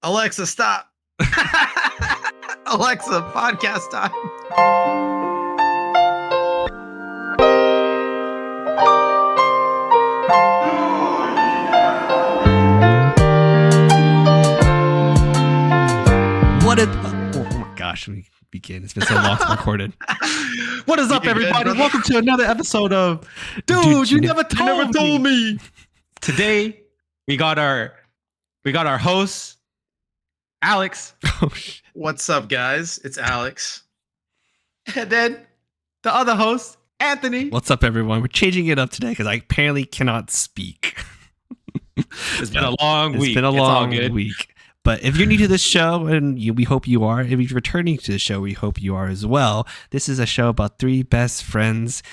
Alexa, stop. Alexa, podcast time. What is... Oh my gosh, let me begin. It's been so long since I recorded. What is up, everybody? Welcome to another episode of Dude, you never told me. Today, we got our host, Alex. Oh, shit. What's up, guys? It's Alex. And then the other host, Anthony. What's up, everyone? We're changing it up today because I apparently cannot speak. It's been a long week. It's been a long week. But if you're new to this show, and we hope you are, if you're returning to the show, we hope you are as well. This is a show about three best friends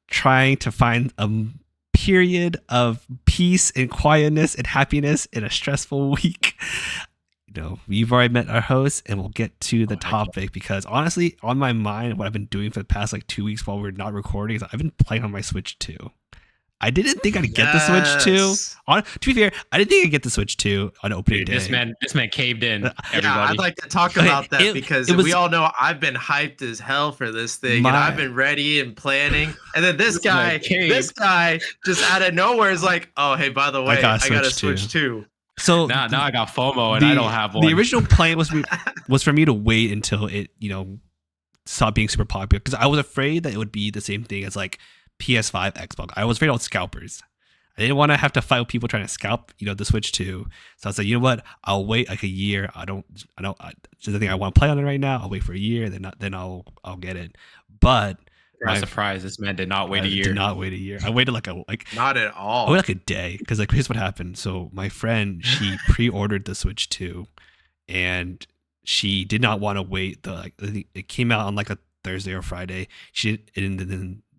trying to find a period of peace and quietness and happiness in a stressful week. We've already met our host, and we'll get to the topic because honestly, on my mind, what I've been doing for the past 2 weeks while we're not recording is I've been playing on my Switch 2. I didn't think I'd get the Switch 2. To be fair, I didn't think I'd get the Switch 2 on opening day. This man caved in. Everybody. Yeah, I'd like to talk about that because we all know I've been hyped as hell for this thing, and I've been ready and planning. And then this guy just out of nowhere is like, "Oh, hey, by the way, I got a Switch 2." So now I got FOMO and I don't have one. The original plan was for me to wait until it stopped being super popular because I was afraid that it would be the same thing as PS5, Xbox. I was afraid of scalpers. I didn't want to have to fight with people trying to scalp, the Switch 2. So I was like, you know what? I'll wait a year. It's the thing I want to play on it right now. I'll wait for a year, then I'll get it. But I'm surprised this man did not wait a year. Did not wait a year. I waited not at all. I waited a day because here's what happened. So my friend, she pre-ordered the Switch 2, and she did not want to wait. It came out on a Thursday or Friday.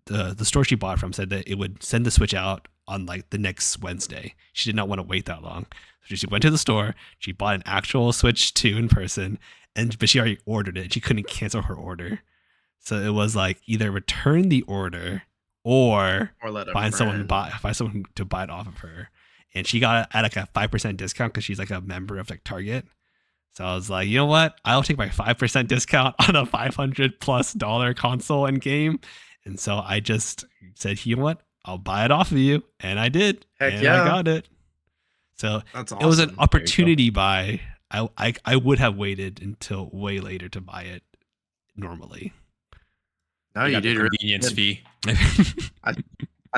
The store she bought from said that it would send the Switch out on the next Wednesday. She did not want to wait that long. So she went to the store, she bought an actual Switch 2 in person, but she already ordered it. She couldn't cancel her order. So it was either return the order or find someone to buy it off of her. And she got it at a 5% discount because she's a member of Target. So I was like, you know what? I'll take my 5% discount on a $500+ console and game. And so I just said, you know what? I'll buy it off of you. And I did. Heck yeah. I got it. So that's awesome. It was an opportunity buy. I would have waited until way later to buy it normally. No, you did. Convenience fee. I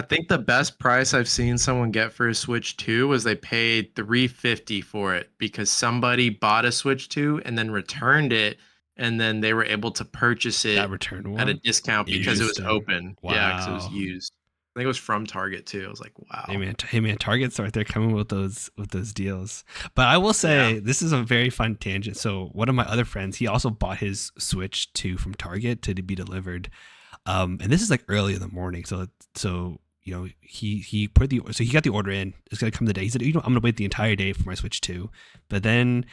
think the best price I've seen someone get for a Switch 2 was they paid $350 for it because somebody bought a Switch 2 and then returned it. And then they were able to purchase it at a discount because it was open. Wow. Yeah, because it was used. I think it was from Target too. I was like, wow. Hey man, Target's right there coming with those deals. But I will say this is a very fun tangent. So one of my other friends, he also bought his Switch 2 from Target to be delivered. And this is early in the morning. So he got the order in. It's gonna come the day. He said, I'm gonna wait the entire day for my Switch 2. But then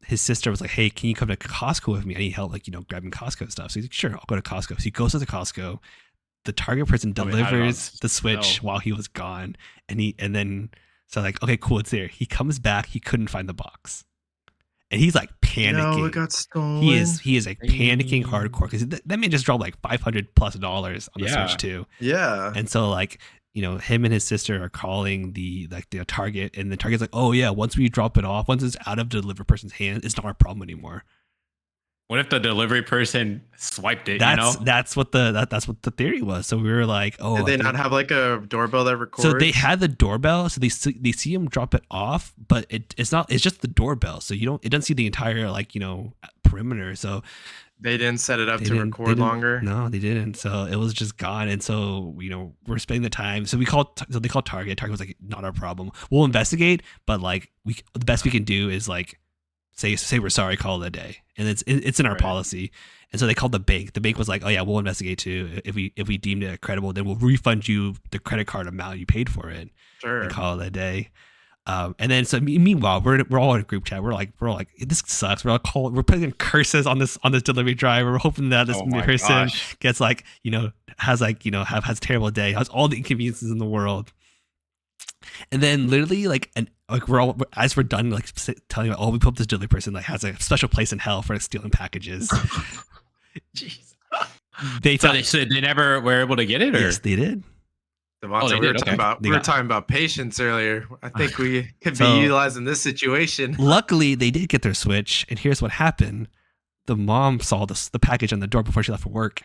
his sister was like, hey, can you come to Costco with me? I need help grabbing Costco stuff. So he's like, sure, I'll go to Costco. So he goes to the Costco. The Target person delivers the Switch while he was gone, okay, cool, it's there. He comes back, he couldn't find the box, and he's panicking. No, it got stolen. He is panicking hardcore because that man just dropped $500+ on the Switch 2. Yeah, and so him and his sister are calling the Target, and the Target's like, oh yeah, once we drop it off, once it's out of the delivery person's hand, it's not our problem anymore. What if the delivery person swiped it? That's what the theory was. So we were like, oh, did they not have a doorbell that records? So they had the doorbell, so they see him drop it off, but it's just the doorbell. So it doesn't see the entire perimeter. So they didn't set it up to record longer. No, they didn't. So it was just gone. And so we're spending the time. So they called Target. Target was like, not our problem. We'll investigate, but the best we can do is say we're sorry, call it a day, and it's in our policy. And so they called the bank. The bank was like, oh yeah, we'll investigate too. If we deemed it credible, then we'll refund you the credit card amount you paid for it. Sure. And call it a day. And then so meanwhile, we're all in a group chat. We're like, this sucks. We're putting in curses on this delivery driver. We're hoping that this person gets has a terrible day, has all the inconveniences in the world. And then literally like we're all as we're done like telling about, oh, we hope this delivery person like has a special place in hell for stealing packages. Jeez. So they never were able to get it, or yes, they did. Devante, we were talking about patience earlier. I think we could be utilizing this situation. Luckily, they did get their Switch, and here's what happened. The mom saw the package on the door before she left for work,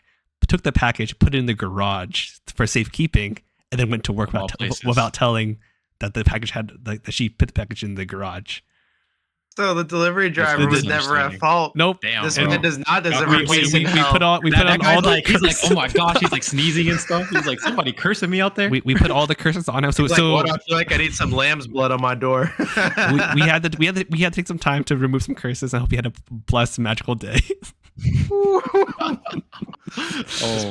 took the package, put it in the garage for safekeeping, and then went to work without telling that the package had that she put the package in the garage. So the delivery driver was never at fault. Nope. Damn, this man does not deserve we put on all the he's like, oh my gosh, he's like sneezing and stuff. He's like, somebody cursing me out there. We put all the curses on him. So what, I feel like I need some lamb's blood on my door. we had to take some time to remove some curses. I hope you had a blessed magical day. Oh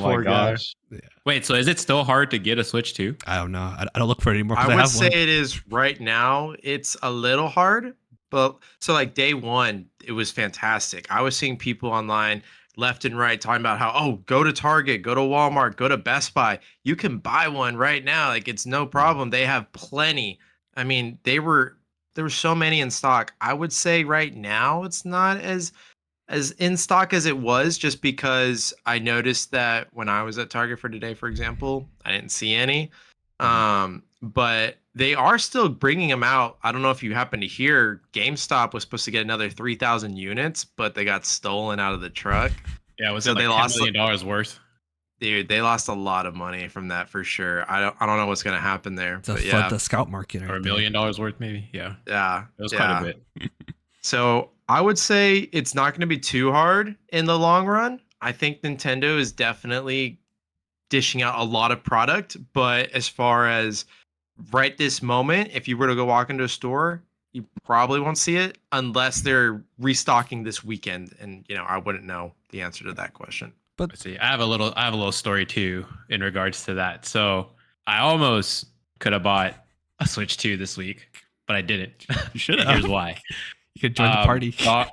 my gosh. Yeah. Wait, so is it still hard to get a Switch 2? I don't know. I don't look for it anymore. I would say it is right now. It's a little hard. But so like day one, it was fantastic. I was seeing people online left and right talking about how, oh, go to Target, go to Walmart, go to Best Buy. You can buy one right now. Like it's no problem. They have plenty. I mean, there were so many in stock. I would say right now it's not as in stock as it was, just because I noticed that when I was at Target for today, for example, I didn't see any. But they are still bringing them out. I don't know if you happen to hear, GameStop was supposed to get another 3,000 units, but they got stolen out of the truck. Yeah, was so it like $10 million worth? Dude, they lost a lot of money from that for sure. I don't know what's gonna happen there. It's the scout market, or $1 million worth, maybe. Yeah, it was quite a bit. So I would say it's not going to be too hard in the long run. I think Nintendo is definitely dishing out a lot of product, but as far as right this moment, if you were to go walk into a store, you probably won't see it unless they're restocking this weekend. And I wouldn't know the answer to that question. But let's see, I have a little story too in regards to that. So I almost could have bought a Switch 2 this week, but I didn't. You should have. Here's why. You could join the party. Yeah,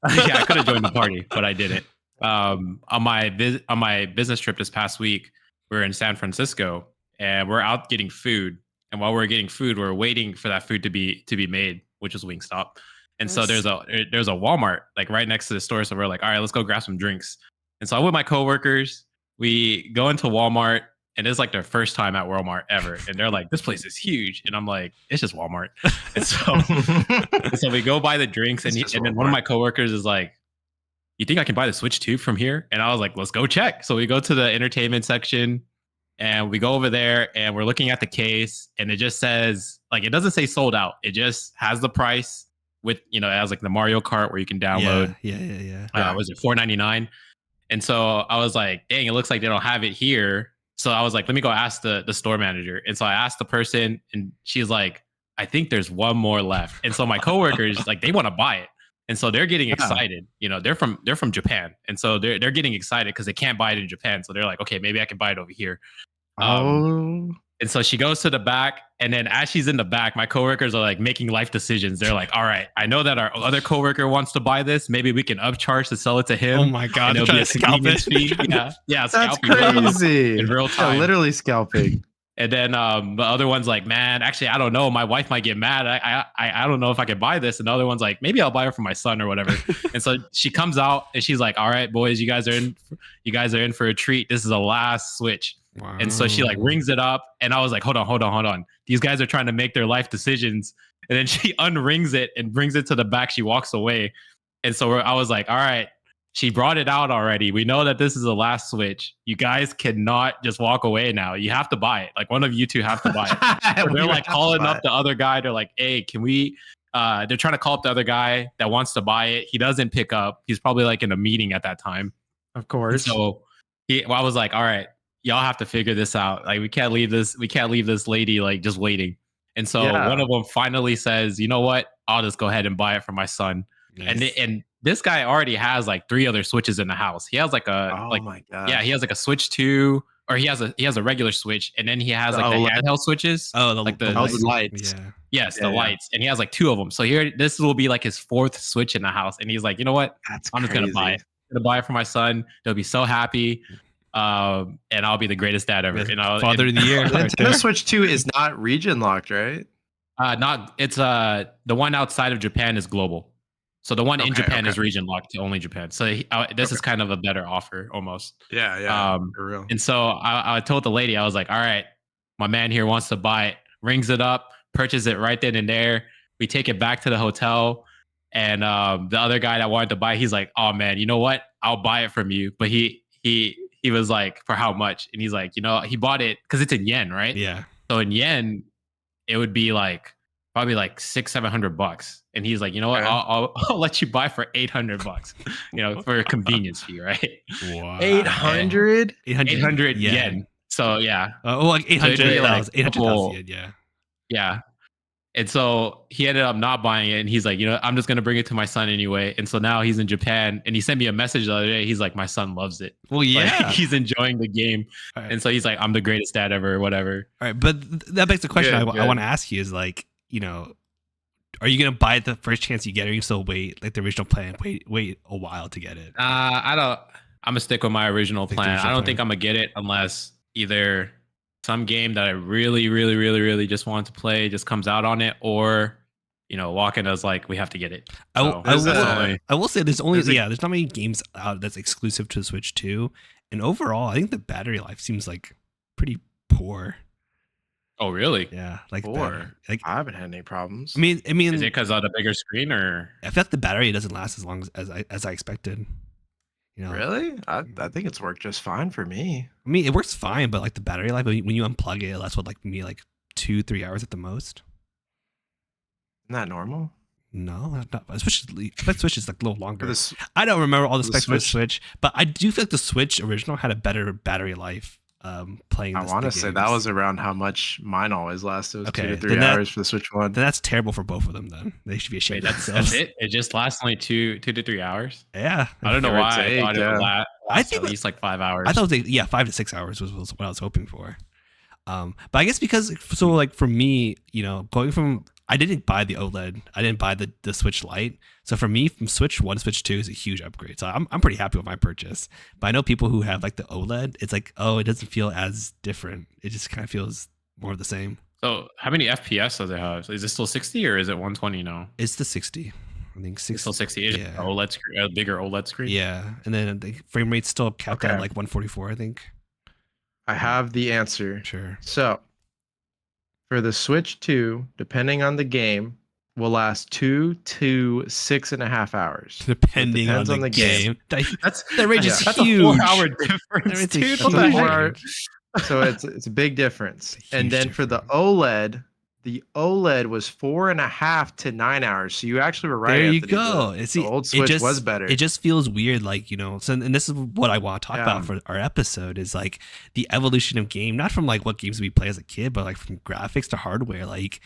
I could have joined the party, but I didn't. On my business trip this past week, we were in San Francisco and we're out getting food. And while we're getting food, we're waiting for that food to be made, which is Wingstop. And so there's a Walmart like right next to the store. So we're like, all right, let's go grab some drinks. And so I'm with my coworkers. We go into Walmart, and it's like their first time at Walmart ever. And they're like, this place is huge. And I'm like, it's just Walmart. And so we go buy the drinks, and then one of my coworkers is like, you think I can buy the Switch 2 from here? And I was like, let's go check. So we go to the entertainment section. And we go over there and we're looking at the case, and it just says, like, it doesn't say sold out. It just has the price with, it has like the Mario Kart where you can download. Yeah. Was it $4.99? And so I was like, dang, it looks like they don't have it here. So I was like, let me go ask the store manager. And so I asked the person, and she's like, I think there's one more left. And so my coworkers, like, they want to buy it. And so they're getting excited. They're from Japan. And so they're getting excited because they can't buy it in Japan. So they're like, okay, maybe I can buy it over here. And so she goes to the back, and then as she's in the back, my coworkers are like making life decisions. They're like, all right, I know that our other coworker wants to buy this. Maybe we can upcharge to sell it to him. Oh my God. It'll be a convenience fee. Yeah. That's crazy. In real time. Yeah, literally scalping. And then the other one's like, man, actually, I don't know. My wife might get mad. I don't know if I can buy this. And the other one's like, maybe I'll buy it for my son or whatever. And so she comes out and she's like, all right, boys, you guys are in for a treat. This is the last Switch. Wow. And so she like rings it up, and I was like, hold on. These guys are trying to make their life decisions. And then she unrings it and brings it to the back. She walks away. And so I was like, all right, she brought it out already. We know that this is the last Switch. You guys cannot just walk away now. You have to buy it. Like, one of you two have to buy it. So they're like calling up the other guy. They're like, hey, can we, they're trying to call up the other guy that wants to buy it. He doesn't pick up. He's probably like in a meeting at that time. Of course. And so I was like, all right, y'all have to figure this out. Like, we can't leave this lady like just waiting. And so one of them finally says, you know what? I'll just go ahead and buy it for my son. Nice. And this guy already has like 3 other Switches in the house. He has like my God. Yeah, he has like a Switch 2, or he has a regular Switch, and then he has like the handheld Switches. Oh, the lights. Yeah. Yes, the lights. And he has like 2 of them. So this will be like his 4th Switch in the house. And he's like, you know what? I'm just gonna buy it. I'm gonna buy it for my son. They'll be so happy. And I'll be the greatest dad ever. Father of the year. Nintendo Switch 2 is not region locked, right? Not it's the one outside of Japan is global. So the one in Okay, Japan okay. is region locked to only Japan. So this is kind of a better offer almost. Yeah, for real. And so I told the lady, I was like, all right, my man here wants to buy it, rings it up, purchase it right then and there. We take it back to the hotel. And the other guy that wanted to buy, he's like, oh man, you know what? I'll buy it from you. But he was like, for how much? And he's like, he bought it because it's in yen, right? Yeah. So in yen, it would be like probably like $600-700. And he's like, you know what? Okay. I'll let you buy for $800, for a convenience fee, right? Wow. 800? 800 yen. So yeah. Like 800,000. 800,000 yen, yeah. Yeah. And so he ended up not buying it. And he's like, I'm just going to bring it to my son anyway. And so now he's in Japan. And he sent me a message the other day. He's like, my son loves it. Well, yeah. Like, he's enjoying the game. Right. And so he's like, I'm the greatest dad ever, or whatever. All right. But that begs the question I want to ask you is like, are you going to buy it the first chance you get, or you still wait, like the original plan, wait a while to get it? I'm going to stick with my original plan. I don't think I'm going to get it unless either some game that I really, really, really, really just want to play just comes out on it, or walk-in is like, we have to get it. I will say there's not many games out that's exclusive to the Switch 2, and overall I think the battery life seems like pretty poor. Oh really? Yeah, like poor. Like I haven't had any problems. I mean, is it because of the bigger screen, or I feel like the battery doesn't last as long as I expected. Really? I think it's worked just fine for me. I mean, it works fine, but like the battery life, when you unplug it, that's what like 2-3 hours at the most. Isn't that normal? No, not especially Switch is like a little longer. I don't remember all the specs for the Switch, but I do feel like the Switch original had a better battery life. Playing. I want to say that was around how much mine always lasted. It was 2 to 3 hours for the Switch 1. Then that's terrible for both of them. Then they should be ashamed. Wait, that's it. It just lasts only 2 to 3 hours. Yeah, I don't know why I thought it would last at least like 5 hours. I thought 5 to 6 hours was what I was hoping for. But I guess because like for me, going from I didn't buy the OLED, I didn't buy the Switch Lite. So for me, from Switch 1 to Switch 2 is a huge upgrade. So I'm pretty happy with my purchase. But I know people who have like the OLED, it's like, oh, it doesn't feel as different. It just kind of feels more of the same. So how many FPS does it have? Is it still 60 or is it 120 now? It's the 60. I think 60. It's still 60. It's yeah. OLED screen, a bigger OLED screen. Yeah, and then the frame rate's still capped at like 144, I think. I have the answer. Sure. So for the Switch 2, depending on the game, will last 2 to 6.5 hours. Depending on the game. That range is that's huge. A 4-hour difference, dude. So it's a big difference. And then for the OLED was 4.5 to 9 hours. So you actually were right. There you go. The old Switch was better. It just feels weird, like, so, and this is what I want to talk about for our episode, is like the evolution of game, not from like what games we play as a kid, but like from graphics to hardware. Like,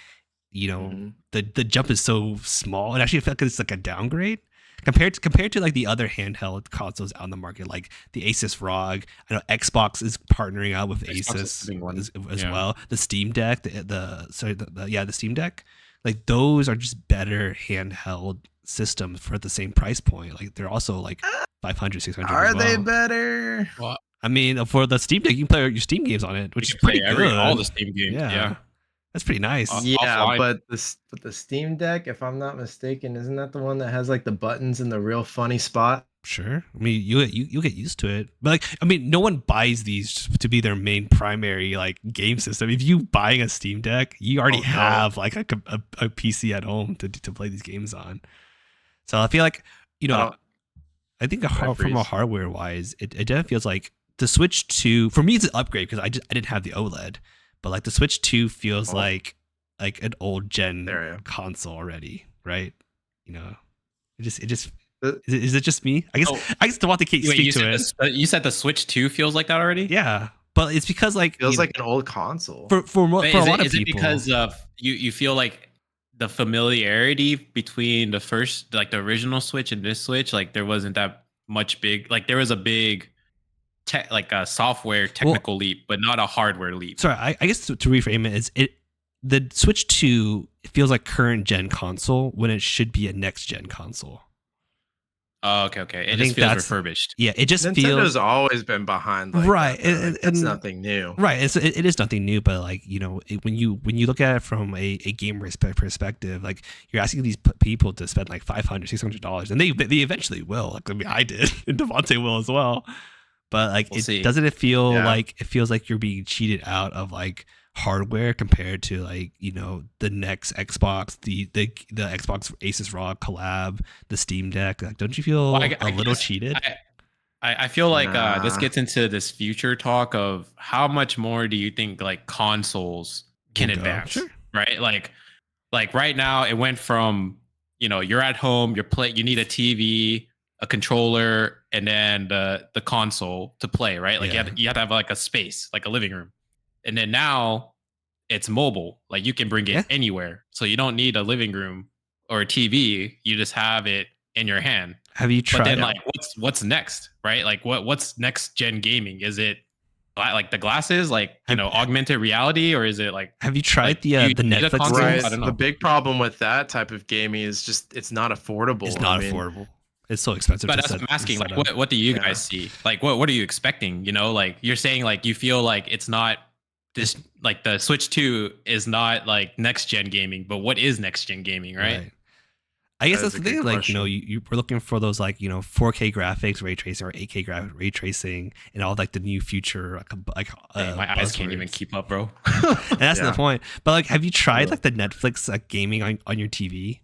the jump is so small. And actually I feel like it's like a downgrade compared to like the other handheld consoles out in the market, like the Asus ROG. I know Xbox is partnering out with Asus as well. The Steam Deck, the Steam Deck, like those are just better handheld systems for the same price point. Like they're also like 500, 600. Are they better? Well, I mean, for the Steam Deck, you can play your Steam games on it, which is pretty good. All the Steam games, yeah. That's pretty nice. Yeah, but the Steam Deck, if I'm not mistaken, isn't that the one that has like the buttons in the real funny spot? Sure. I mean, you get used to it. But like, I mean, no one buys these to be their main primary like game system. If you buying a Steam Deck, you already have like a PC at home to play these games on. So I feel like, I think from a hardware wise, it definitely feels like the Switch 2 for me it's an upgrade because I didn't have the OLED. But like the Switch 2 feels like an old gen console already, right? It just is it just me? I guess Devante can't speak to it. You said the Switch 2 feels like that already? Yeah, but it's because like feels like an old console for a lot of people. Is it because of you feel like the familiarity between the original Switch and this Switch, like there wasn't that much like there was a big like a software technical leap, but not a hardware leap. Sorry, I guess to reframe it, the Switch 2 feels like current gen console when it should be a next gen console. Oh, okay. I It just think feels that's refurbished. yeah. It just Nintendo's feels always been behind like right, that. Though. Like, that's and nothing new. right. It is nothing new, but like when you look at it from a gamer perspective, like you're asking these people to spend like $500, $600, and they eventually will. Like I mean, I did, and Devante will as well. But like, We'll see. doesn't it feel Yeah. like it feels like you're being cheated out of like hardware compared to like the next Xbox, the Xbox Asus ROG collab, the Steam Deck. Like, don't you feel Well, a little guess cheated? I feel like this Nah. gets into this future talk of how much more do you think like consoles can Will go. advance, Sure. right? Like right now it went from you're at home, you need a TV, a controller, and then the console to play, right? Like Yeah. you have to have like a space, like a living room, and then now it's mobile, like you can bring it Yeah. anywhere, so you don't need a living room or a TV, you just have it in your hand. Have you But tried? then like what's next, right? Like what's next gen gaming? Is it like the glasses, like augmented reality, or is it like Have you tried like, do you the need a Netflix console? Right. games? I don't The know. big problem with that type of gaming is just it's not affordable. It's not I mean, affordable. It's so expensive. But to that's what I'm asking. set Like, up. what do you Yeah. guys see? Like, what are you expecting? Like you're saying, like you feel like it's not this, like the Switch 2 is not like next gen gaming, but what is next gen gaming, right? I guess That that's is the a good thing. Like, question. you were looking for those like 4K graphics, ray tracing, or 8K ray tracing, and all like the new future Dang, my eyes can't even buzzwords. keep up, bro. And that's Yeah. the point. But like, have you tried Yeah. like the Netflix gaming on your TV?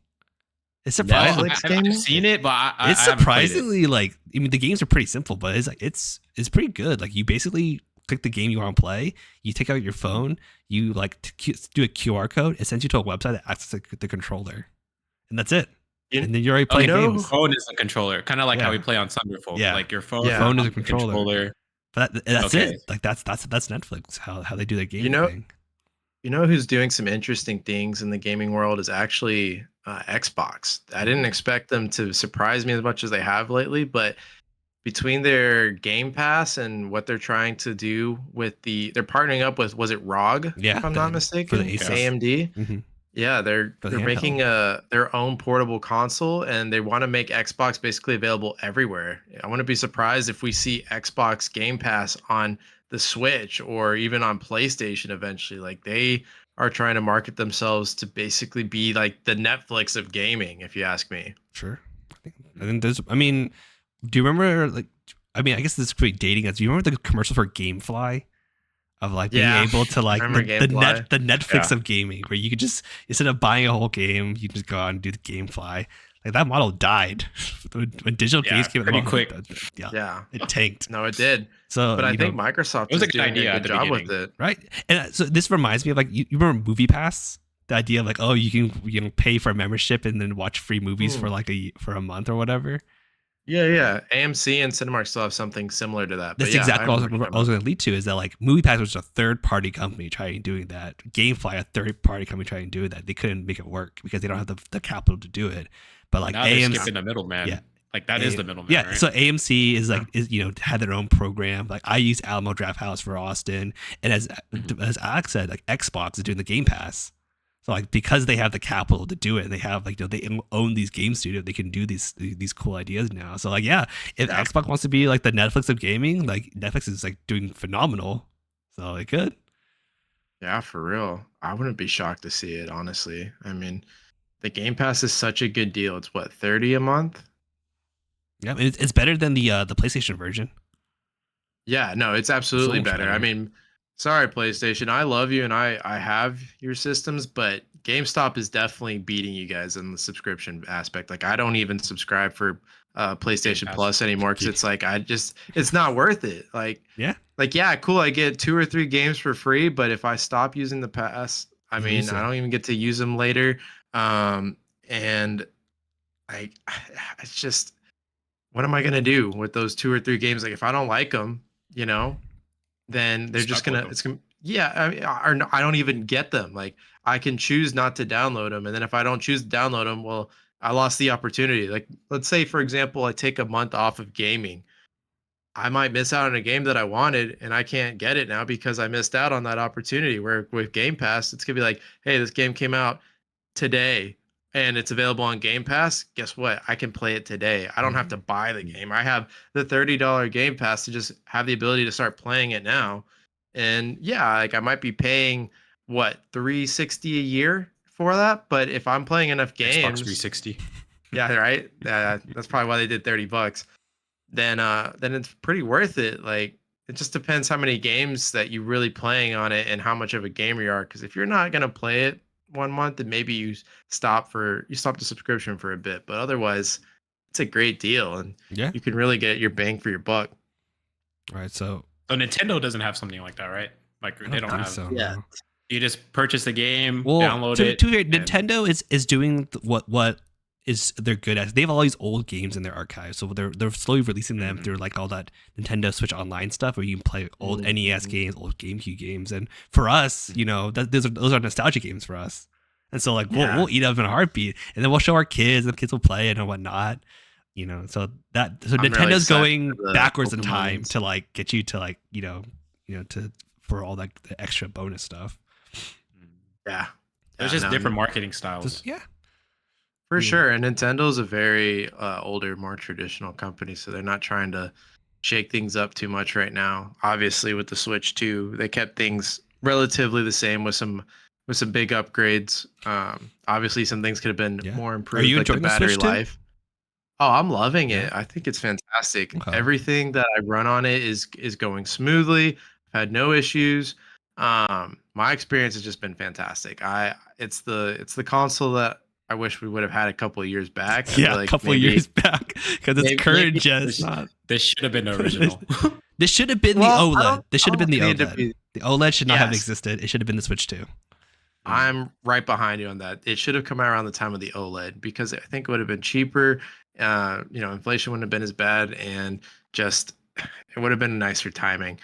It's No, surprising. Netflix I've gaming? seen it, but I It's haven't played it. surprisingly like, I mean, the games are pretty simple, but it's like it's pretty good. Like, you basically click the game you want to play, you take out your phone, you like do a QR code, it sends you to a website that acts as the controller, and that's it. You- And then you're already playing know- games. Phone is a controller, kind of like how Yeah. we play on Thunderfolk. Yeah. Like your phone, Yeah. Phone is a the controller. But that's Okay. it. Like that's Netflix. How they do their gaming know- thing. You know who's doing some interesting things in the gaming world is actually Xbox. I didn't expect them to surprise me as much as they have lately, but between their Game Pass and what they're trying to do with they're partnering up with, was it ROG? Yeah, If I'm the- not for mistaken, the Asus. AMD. Mhm. Yeah, they're For the making their own portable console, and they want to make Xbox basically available everywhere. I wouldn't be surprised if we see Xbox Game Pass on the Switch or even on PlayStation eventually. Like, they are trying to market themselves to basically be like the Netflix of gaming, if you ask me. Sure. And then there's. I mean, do you remember like? I mean, I guess this is pretty dating us. Do you remember the commercial for GameFly? Of like being Yeah, able to like I remember the GameFly. Netflix Yeah. of gaming, where you could just, instead of buying a whole game, you just go out and do the GameFly. Like, that model died when digital Yeah, games came pretty out. quick. Yeah, Yeah, it tanked. no, it did. So, But I think Microsoft It was is a good doing idea a at good the job with beginning. it. right, and so this reminds me of like, you remember Movie Pass? The idea of like, oh, you can pay for a membership and then watch free movies for like for a month or whatever. Yeah. AMC and Cinemark still have something similar to that. That's but yeah, exactly what I remember was going to lead to, is that like MoviePass was a third party company trying doing that. GameFly, a third party company trying to do that. They couldn't make it work because they don't have the capital to do it. But like Now they're AMC, skipping the middleman. yeah. Like that is the middleman. yeah. Right? So AMC is like had their own program. Like, I use Alamo Drafthouse for Austin, and as Alex said, like Xbox is doing the Game Pass. So like, because they have the capital to do it, and they have like they own these game studios, they can do these cool ideas now. So like, yeah, if Xbox wants to be like the Netflix of gaming, like Netflix is like doing phenomenal. So it could. Yeah, for real. I wouldn't be shocked to see it, honestly. I mean, the Game Pass is such a good deal. It's what, 30 a month? Yeah, I mean, it's better than the PlayStation version. Yeah, no, it's absolutely much better. I better. mean, sorry, PlayStation. I love you and I have your systems, but GameStop is definitely beating you guys in the subscription aspect. Like, I don't even subscribe for PlayStation Pass. Plus anymore because it's like it's not worth it. Like, Yeah. Cool, I get 2 or 3 games for free, but if I stop using the pass, I You mean, lose I it. don't even get to use them later. And it's just, what am I gonna do with those 2 or 3 games? Like, if I don't like them, then they're just Stuck with gonna, them. it's gonna, yeah. I mean, I don't even get them. Like, I can choose not to download them, and then if I don't choose to download them, well, I lost the opportunity. Like, let's say, for example, I take a month off of gaming. I might miss out on a game that I wanted, and I can't get it now because I missed out on that opportunity. Where with Game Pass, it's gonna be like, hey, this game came out today, and it's available on Game Pass, guess what? I can play it today. I don't have to buy the game. I have the $30 Game Pass to just have the ability to start playing it now. And yeah, like I might be paying what, $360 a year for that, but if I'm playing enough Xbox games, 360. yeah, right. That's probably why they did $30. Then it's pretty worth it. Like it just depends how many games that you really playing on it and how much of a gamer you are. Because if you're not gonna play it 1 month, then maybe you stop the subscription for a bit. But otherwise, it's a great deal, and Yeah. you can really get your bang for your buck. All right. So Nintendo doesn't have something like that, right? Like they don't think have. so. Yeah. No. You just purchase the game, Well, download it. to be fair, and- Nintendo is doing what is they're good at. They have all these old games in their archive, so they're slowly releasing them through like all that Nintendo Switch Online stuff, where you can play old NES games, old GameCube games, and for us, you know, those are nostalgia games for us. And so like we'll eat up in a heartbeat, and then we'll show our kids, and the kids will play it and whatnot. You know, so Nintendo's going backwards in time to like get you to like you know to for all like the extra bonus stuff. Yeah. There's just different marketing styles. Yeah. For sure. And Nintendo's a very older, more traditional company, so they're not trying to shake things up too much right now. Obviously, with the Switch 2, they kept things relatively the same with some big upgrades. Obviously, some things could have been more improved, Are you like the enjoying the battery Switch 2? life. Oh, I'm loving it. I think it's fantastic. Okay. Everything that I run on it is going smoothly. I've had no issues. My experience has just been fantastic. It's the console that I wish we would have had a couple of years back. I feel like a couple of years back, because it's current gen. This should have been the original. This should have been the OLED. This should have been the OLED. The OLED should not have existed. It should have been the Switch 2. I'm right behind you on that. It should have come out around the time of the OLED because I think it would have been cheaper. Inflation wouldn't have been as bad, and just it would have been nicer timing.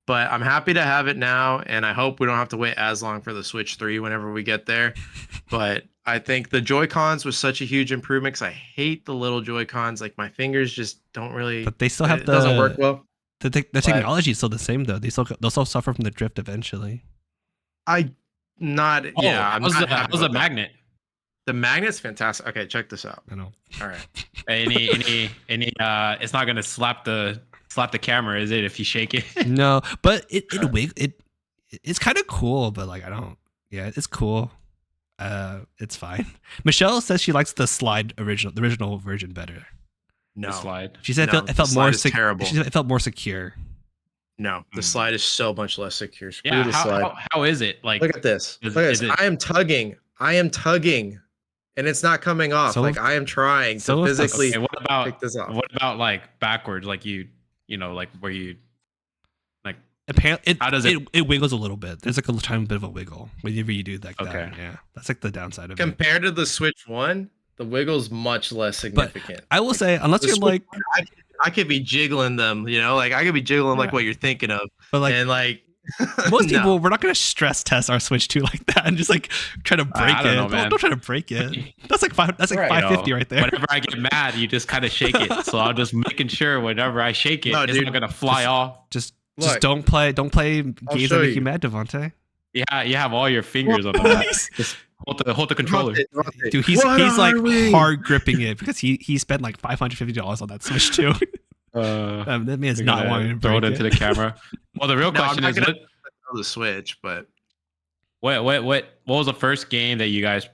But I'm happy to have it now, and I hope we don't have to wait as long for the Switch 3 whenever we get there. But I think the Joy-Cons was such a huge improvement because I hate the little Joy-Cons. Like my fingers just don't really. But they still have it doesn't work well. The technology is still the same though. They'll still suffer from the drift eventually. How's the magnet? The magnet's fantastic. Okay, check this out. I know. All right. Any it's not gonna slap the camera, is it, if you shake it? No, but it's kind of cool, but like I don't. Yeah, it's cool. It's fine. Michelle says she likes the the original version better. No. The slide. She said it felt more terrible. She said it felt more secure. No, the slide is so much less secure. Screw Yeah, the slide. how is it? Like, look at this. Look at this. I am tugging, and it's not coming off. So like I am trying to physically pick this off. What about like backwards? Like like where you like? Apparently, how does it wiggles a little bit. There's like a tiny bit of a wiggle whenever you do like Okay. that. Yeah, that's like the downside of it. Compared to the Switch 1, the wiggle's much less significant. I will say, unless you're like, I could be jiggling them, like I could be jiggling like what you're thinking of, but like, and like most people, we're not gonna stress test our Switch 2 like that and just like try to break it. Don't try to break it. That's like $550 right there. Whenever I get mad, you just kind of shake it. So I'm just making sure whenever I shake it, it's not gonna fly off. Just don't play games that make you mad, Devante. Yeah, you have all your fingers on the back. Just hold the controller. Dude, he's like hard gripping it because he spent like $550 on that Switch 2. That man's not wanting to throw it into the camera. Well, the real question is the Switch, but what was the first game that you guys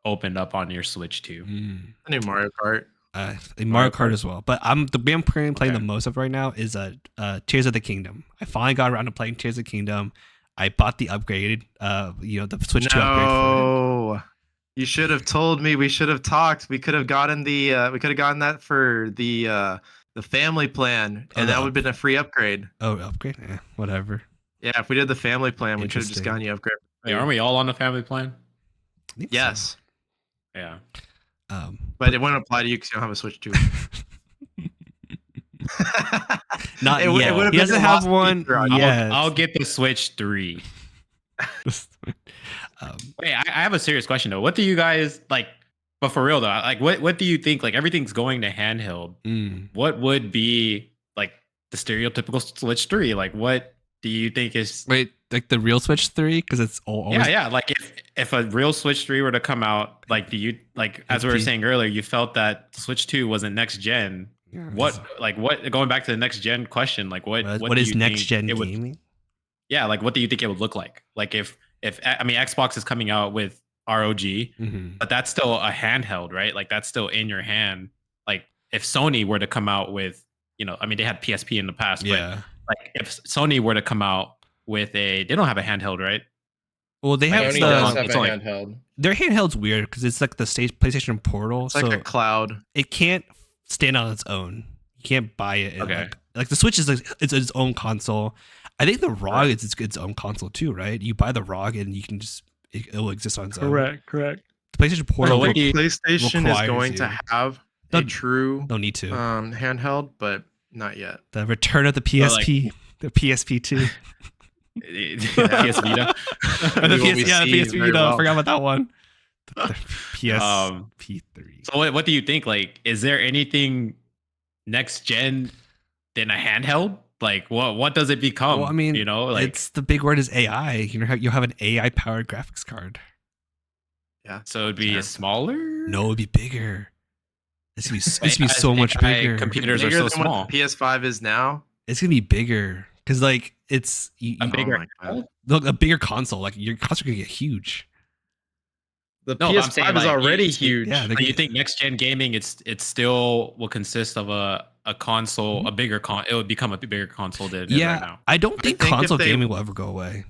opened up on your Switch 2? I knew Mario Kart. Mario Kart as well, but the game I'm currently playing the most of right now is Tears of the Kingdom. I finally got around to playing Tears of the Kingdom. I bought the upgrade, the Switch 2 upgrade for it. You should have told me. We should have talked. We could have gotten that for the family plan, and that would have been a free upgrade. Oh, upgrade? Yeah, whatever. Yeah, if we did the family plan, we could have just gotten you upgrade. Wait, aren't we all on the family plan? Yes. So. Yeah. But it wouldn't apply to you because you don't have a Switch 2. Not yet. He doesn't have one yet. I'll get the Switch 3. Wait, I have a serious question though. What do you guys like? But for real though, like, what do you think? Like, everything's going to handheld. What would be like the stereotypical Switch 3? Like, what do you think is? Wait, the real Switch 3 because it's always Yeah. Like if a real Switch 3 were to come out, like as we were saying earlier, you felt that Switch 2 wasn't next gen. Yeah, What going back to the next gen question, like what what do is you next think gen it would, gaming? yeah, like what do you think it would look like? Like if I mean Xbox is coming out with ROG, but that's still a handheld, right? Like that's still in your hand. Like if Sony were to come out with, I mean they had PSP in the past, Yeah. but like if Sony were to come out with they don't have a handheld, right? Well, they Like, have Sony the- does have it's a like- handheld. their handheld's weird because it's like the PlayStation Portal, It's like so a cloud. it can't stand on its own. You can't buy it. And Okay. like the Switch is it's its own console. I think the ROG is its own console too, right? You buy the ROG and you can just it will exist on its own. Correct. The PlayStation Portal. what do you- PlayStation is requires going you. to have a Don't- true Don't need to. handheld, but not yet. The return of the PSP, the PSP2. PS Vita. Or the We will PS, be yeah, the seeing PSP very Vita. I well. forgot about that one. The PSP3. So what do you think? Like, is there anything next gen than a handheld? Like, what does it become? Well, I mean, like it's the big word is AI. You'll have an AI powered graphics card. Yeah. so it'd be Yeah. a smaller. No, it'd be bigger. It's gonna be so much bigger. Computers are Bigger so than what small. the PS5 is now. It's gonna be bigger because like it's A bigger. my God. look, a bigger console. Like your console gonna get huge. The No, but I'm PS5 saying, is like, already you- huge. Yeah, Do you think next gen gaming it's still will consist of a console, a bigger it would become a bigger console than it is Yeah, right now? I don't think think if console they- gaming will ever go away.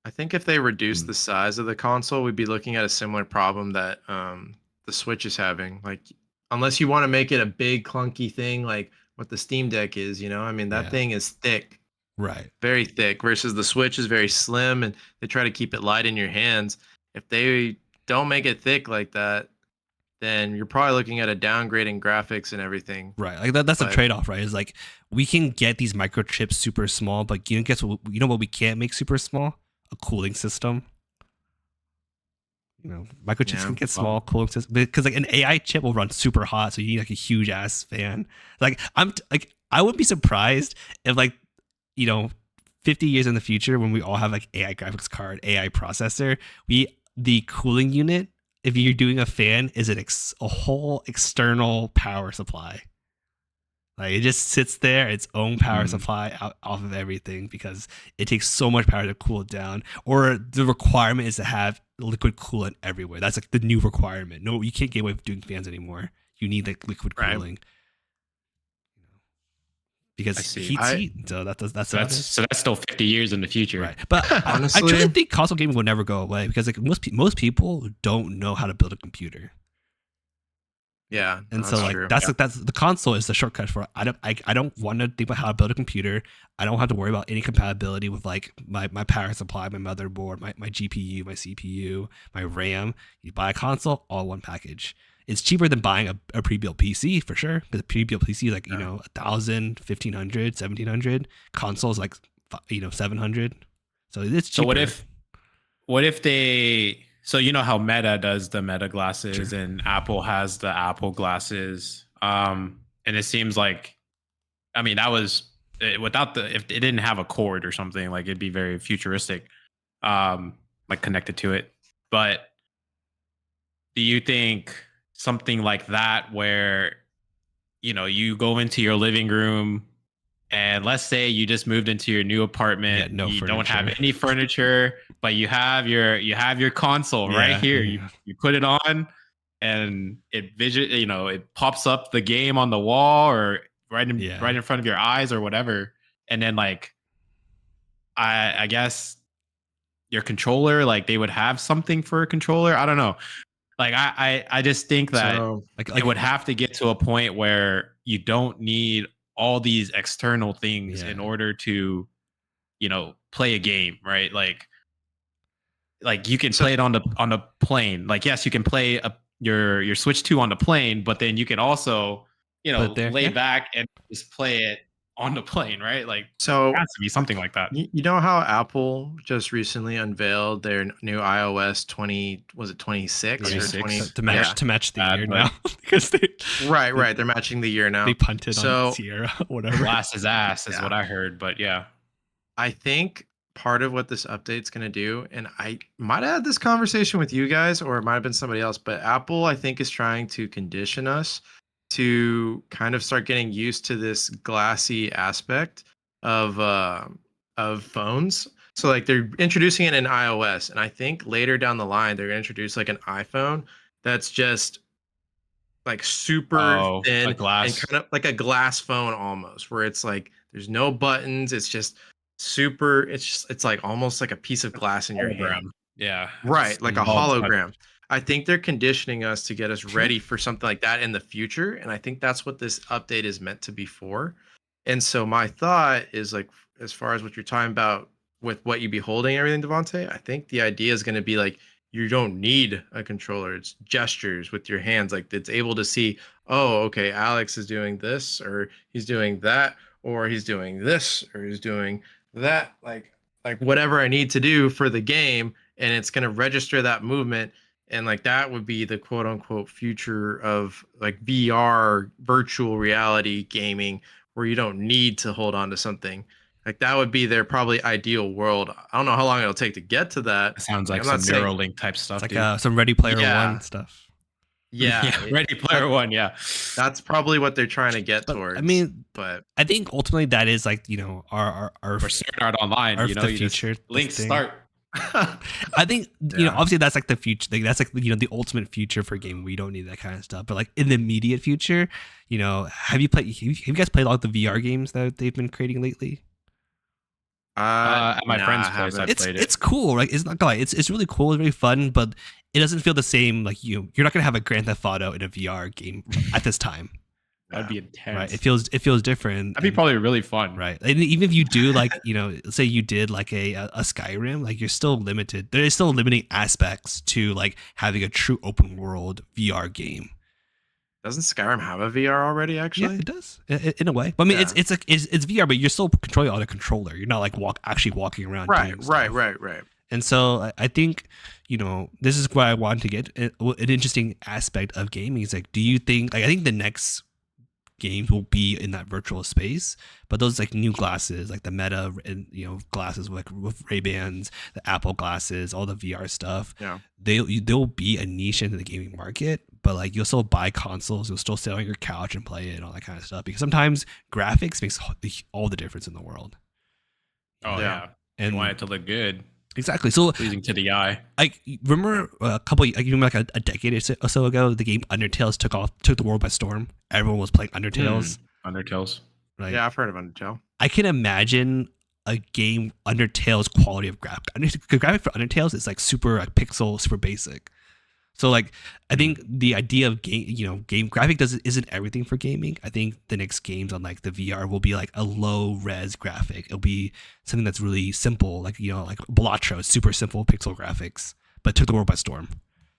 I think if they reduce the size of the console, we'd be looking at a similar problem that the Switch is having. Like, unless you want to make it a big clunky thing like what the Steam Deck is, I mean, that Yeah. thing is thick, Right. very thick, versus the Switch is very slim, and they try to keep it light in your hands. If they don't make it thick like that, then you're probably looking at a downgrade in graphics and everything. Right. Like that's the But- trade-off, right? Is like we can get these microchips super small, but guess what? You know what we can't make super small? A cooling system. Microchips Yeah, can get well- small, cooling system because like an AI chip will run super hot, so you need like a huge ass fan. Like I wouldn't be surprised if 50 years in the future when we all have like AI graphics card, AI processor, the cooling unit, if you're doing a fan, is a whole external power supply. Like it just sits there, its own power supply off of everything because it takes so much power to cool it down. Or the requirement is to have liquid coolant everywhere. That's like the new requirement. No, you can't get away with doing fans anymore. You need like liquid Right. cooling. Because I see. heat's heat. So that's So that's still 50 years in the future. right. But I Honestly- truly think console gaming will never go away because like most people don't know how to build a computer. Yeah, And no, so like true. that's the console is the shortcut for I don't want to think about how to build a computer. I don't have to worry about any compatibility with like my power supply, my motherboard, my GPU, my CPU, my RAM. You buy a console, all one package. It's cheaper than buying a pre-built PC for sure. Because a pre-built PC is like, Yeah. 1,000, 1,500, 1,700. Consoles like 700. So it's cheaper. So what if they, so you know how Meta does the Meta glasses Sure. and Apple has the Apple glasses. And it seems like, I mean, that was without if it didn't have a cord or something, like it'd be very futuristic, like connected to it. But do you think something like that where, you go into your living room and let's say you just moved into your new apartment, Yeah, no you don't have furniture. any furniture, but you have your console right Yeah, here. yeah. You put it on and it pops up the game on the wall or right in front of your eyes or whatever. And then like I guess your controller, like they would have something for a controller. I don't know. Like I just think that So, it would have to get to a point where you don't need all these external things Yeah. in order to, play a game, right? Like you can play it on the plane. Like yes, you can play your Switch 2 on the plane, but then you can also, Put it there, lay yeah. back and just play it on the plane, right? Like so it has to be something like that. you know how Apple just recently unveiled their new iOS 26 or 26. 20? to match the Bad, year but- now because they Right. They're matching the year now. they punted So- on Sierra, whatever. Glass is ass is Yeah. what I heard, but yeah. I think part of what this update's going to do, and I might have had this conversation with you guys, or it might have been somebody else, but Apple, I think, is trying to condition us to kind of start getting used to this glassy aspect of phones. So like they're introducing it in iOS, and I think later down the line they're going to introduce like an iPhone that's just like super Oh, thin a and glass kind of like a glass phone almost, where it's like there's no buttons. It's just super. It's like almost like a piece of glass in your hand. hologram. Yeah, Right, like a all touch. hologram. I think they're conditioning us to get us Sure. ready for something like that in the future, and I think that's what this update is meant to be for. And so my thought is like, as far as what you're talking about with what you be holding and everything, Devante, I think the idea is going to be like you don't need a controller. It's gestures with your hands. Like it's able to see, oh, okay, Alex is doing this, or he's doing that, or he's doing this, or he's doing that. Like whatever I need to do for the game, and it's going to register that movement, and like that would be the quote unquote future of like VR virtual reality gaming, where you don't need to hold on to something. Like that would be their probably ideal world. I don't know how long it'll take to get to that. It sounds Like, like I'm some not saying, Neuralink type stuff, It's dude. like some Ready Player Yeah. One stuff. yeah, Ready Player One, yeah. that's probably what they're trying to get But towards. I mean, but I think ultimately that is like, you know, our Or Sword Art Online, or you know, the you just future link thing. start. I think you know, Yeah. obviously that's like the future. Like that's like, you know, the ultimate future for gaming. We don't need that kind of stuff. But like in the immediate future, you know, have you guys played all the VR games that they've been creating lately? At my nah, friend's I place, haven't. I It's played it. it's cool, right? It's not gonna lie, it's really cool, it's very fun, but it doesn't feel the same. Like you're not gonna have a Grand Theft Auto in a VR game at this time, That'd be Yeah. intense. right? It feels different. That'd be and- probably really fun. right. And even if you do like, you know, let's say you did like a Skyrim, like you're still limited. There is still limiting aspects to like having a true open world VR game. Doesn't Skyrim have a VR already? Actually, Yeah, it does in a way. But I mean, Yeah. it's VR, but you're still controlling on a controller. You're not like actually walking around. right, doing right, stuff. right. And so I think, you know, this is what I want to get. An interesting aspect of gaming is like, do you think, like, I think the next games will be in that virtual space, but those like new glasses, like the Meta and, you know, glasses with Ray-Bans, the Apple glasses, all the VR stuff, Yeah. they'll be a niche into the gaming market, but like you'll still buy consoles, you'll still sit on your couch and play it and all that kind of stuff, because sometimes graphics makes all the difference in the world. Oh Yeah. yeah. And You want it to look good, exactly. So pleasing to the eye. I remember like a decade or so ago, the game Undertale took the world by storm. Everyone was playing Undertales. Undertales. Right? Yeah, I've heard of Undertale. I can imagine a game Undertale's quality of graphic. The graphic for Undertales is like super like pixel, super basic. So like I think the idea of game graphic isn't everything for gaming. I think the next games on like the VR will be like a low res graphic. It'll be something that's really simple, like, you know, like Balatro, super simple pixel graphics, but took the world by storm.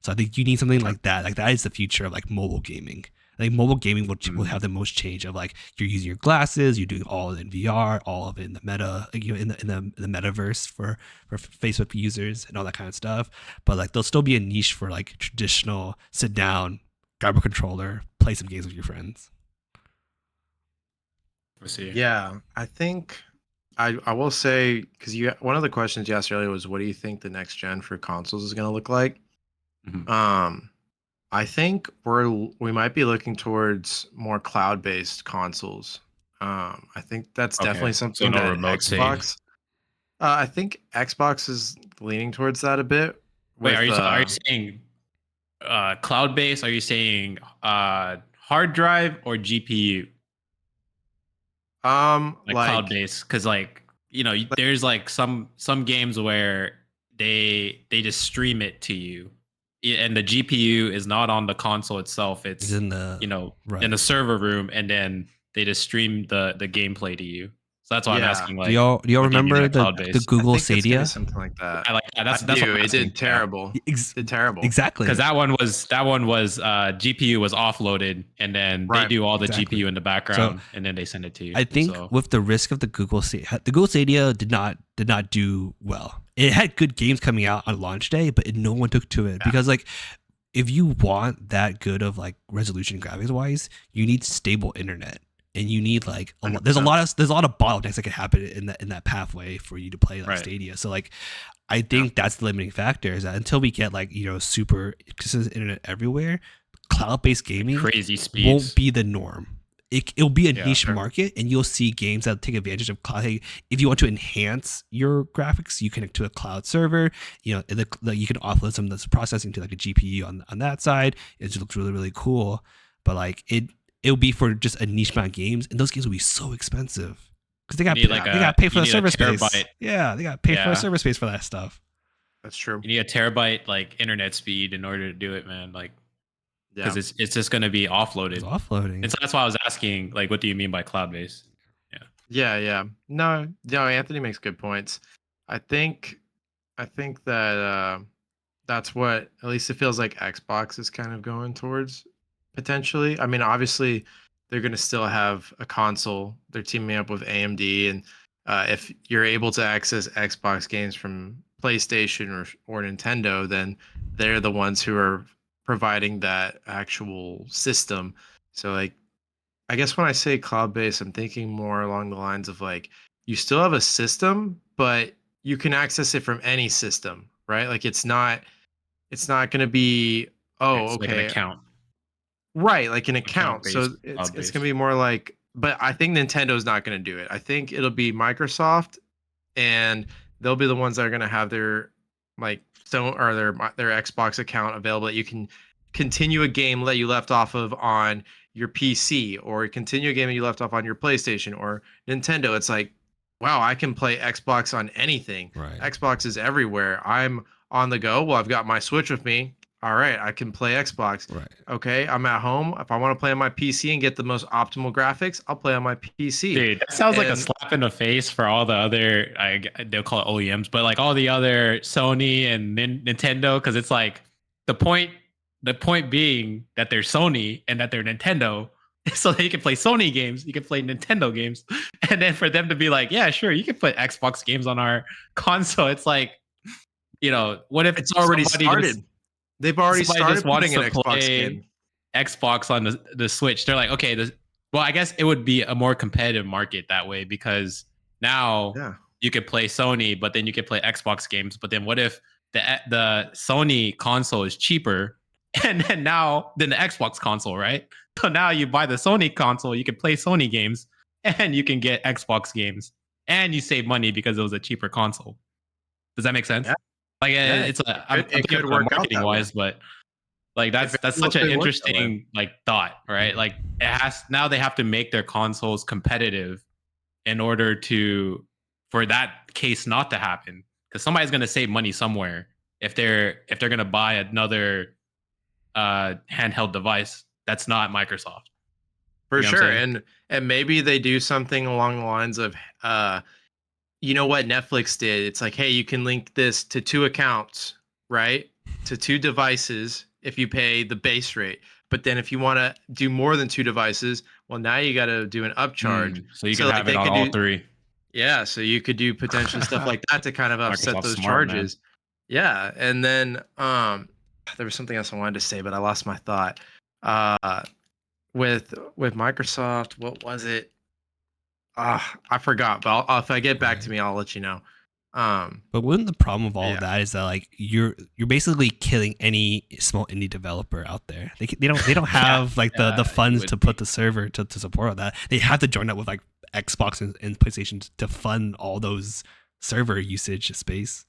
So I think you need something like that. Like that is the future of like mobile gaming. I think mobile gaming will have the most change of like you're using your glasses, you're doing all in VR, all of it in the meta, you know, in the metaverse for Facebook users and all that kind of stuff. But like there'll still be a niche for like traditional sit down, grab a controller, play some games with your friends. Let's see. Yeah, I think I will say, because one of the questions you asked earlier was, what do you think the next gen for consoles is going to look like? Mhm. I think we might be looking towards more cloud-based consoles. I think that's Okay, definitely so something no that remote save. Xbox. I think Xbox is leaning towards that a bit. Wait, are you with, saying cloud based? Are you saying hard drive or GPU? Like cloud based, because like, you know, there's like some games where they just stream it to you, and the GPU is not on the console itself. It's in the in the server room, and then they just stream the gameplay to you. So that's why I'm Yeah. asking. Like, do y'all what games remember are the cloud-based? Google I think it's gonna Stadia? be something like that. I like that. That's I what do. I'm It asking. did terrible. Did terrible. Exactly. Because that one was GPU was offloaded, and then they Right, do all the exactly. GPU in the background, and then they send it to you. I think So, with the risk of the Google Stadia did not do well. It had good games coming out on launch day, but no one took to it because like if you want that good of like resolution graphics wise, you need stable internet. and you need like there's a lot of bottlenecks that could happen in that pathway for you to play like Stadia. So like I think that's the limiting factor, is that until we get like, you know, super consistent internet everywhere, cloud-based gaming crazy speeds won't be the norm. It'll be a niche market, and you'll see games that take advantage of cloud. Hey, if you want to enhance your graphics, you connect to a cloud server. You know, you can offload some of this processing to like a GPU on that side. It just looks really, really cool. But like it'll be for just a niche amount of games, and those games will be so expensive because they got to pay for the server space. Yeah, they got to pay for the server space for that stuff. That's true. You need a terabyte like internet speed in order to do it, man. Like, because it's just going to be offloaded. It's offloading. And so that's why I was asking, like, what do you mean by cloud based? Yeah. No, Anthony makes good points. I think that that's what, at least it feels like Xbox is kind of going towards potentially. I mean, obviously they're going to still have a console. They're teaming up with AMD, and if you're able to access Xbox games from PlayStation or Nintendo, then they're the ones who are providing that actual system. So like, I guess when I say cloud-based, I'm thinking more along the lines of like, you still have a system, but you can access it from any system, right? Like it's not going to be, Like an account. Right, like an account. So it's going to be more like, but I think Nintendo's not going to do it. I think it'll be Microsoft, and they'll be the ones that are going to have their like their Xbox account available that you can continue a game that you left off of on your PC, or continue a game that you left off on your PlayStation or Nintendo. It's like, wow, I can play Xbox on anything. Right. Xbox is everywhere. I'm on the go. Well, I've got my Switch with me. All right, I can play Xbox. Right. Okay, I'm at home. If I want to play on my PC and get the most optimal graphics, I'll play on my PC. Dude, that sounds like a slap in the face for all the other, they'll call it OEMs, but like all the other Sony and Nintendo, because it's like the point being that they're Sony and that they're Nintendo, so that you can play Sony games, you can play Nintendo games, and then for them to be like, yeah, sure, you can put Xbox games on our console. It's like, you know, what if it's already started? They've already started putting an Xbox game. Xbox on the Switch. They're like, okay, well, I guess it would be a more competitive market that way, because now you could play Sony, but then you could play Xbox games. But then what if the Sony console is cheaper, and then the Xbox console, right? So now you buy the Sony console, you can play Sony games, and you can get Xbox games, and you save money because it was a cheaper console. Does that make sense? Yeah. Like it could work marketing wise, but like that's such an interesting like thought, right? Like now they have to make their consoles competitive in order for that case not to happen, because somebody's going to save money somewhere if they're going to buy another handheld device that's not Microsoft. For sure, and maybe they do something along the lines of you know what Netflix did? It's like, hey, you can link this to 2 accounts, right? To 2 devices if you pay the base rate. But then if you want to do more than 2 devices, well, now you got to do an upcharge. So you can have it on all 3. Yeah, so you could do potentially stuff like that to kind of offset those charges. Man. Yeah, and then there was something else I wanted to say, but I lost my thought. With Microsoft, what was it? I forgot, but if I get back to me, I'll let you know. But wouldn't the problem of all of that is that like you're basically killing any small indie developer out there. They don't have like the funds to put the server to support all that. They have to join up with like Xbox and PlayStation to fund all those server usage space.